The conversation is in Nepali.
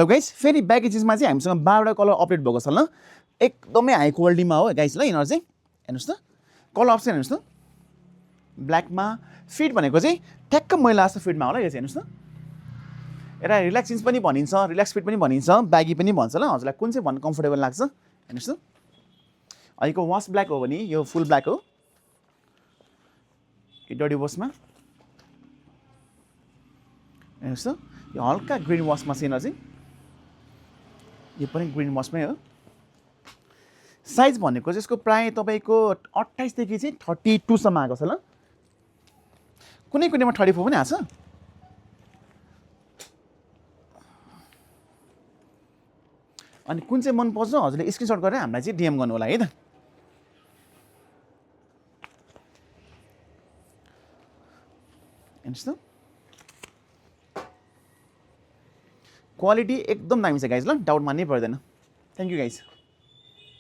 ल गाइस फेरि ब्यागेजेसमा चाहिँ हामीसँग 12वटा कलर अपडेट भएको छ ल एकदमै हाई क्वालिटीमा हो गाइस ल यिनीहरू चाहिँ हेर्नुहोस् त कलर अप्सन हेर्नुहोस् त ब्ल्याकमा फिट भनेको चाहिँ ठ्याक्क मैला जस्तो फिटमा होला यो चाहिँ हेर्नुहोस् त यसलाई रिल्याक्स जिन्स पनि भनिन्छ रिल्याक्स फिट पनि भनिन्छ ब्यागी पनि भन्छ ल हजुरलाई कुन चाहिँ भन्नु कम्फर्टेबल लाग्छ हेर्नुहोस् त अहिलेको वास ब्ल्याक हो भने यो फुल ब्ल्याक हो यो डडी वासमा हेर्नुहोस् त यो हल्का ग्रिन वासमा चाहिँ यिनीहरू चाहिँ यो पनि ग्रिन वासमै हो साइज भनेको चाहिँ यसको प्राय तपाईँको 28 देखि चाहिँ 32 सम्म आएको छ ल कुनै कुनैमा 34 पनि आएको छ अनि कुन चाहिँ मन पर्छ हजुरले स्क्रिनशट गरेर हामीलाई चाहिँ डीएम गर्नु होला है त हेर्नुहोस् त क्वालिटी एकदम दामी छ गाइज ल डाउट मान्नै पर्दैन थ्याङ्क यू गाइज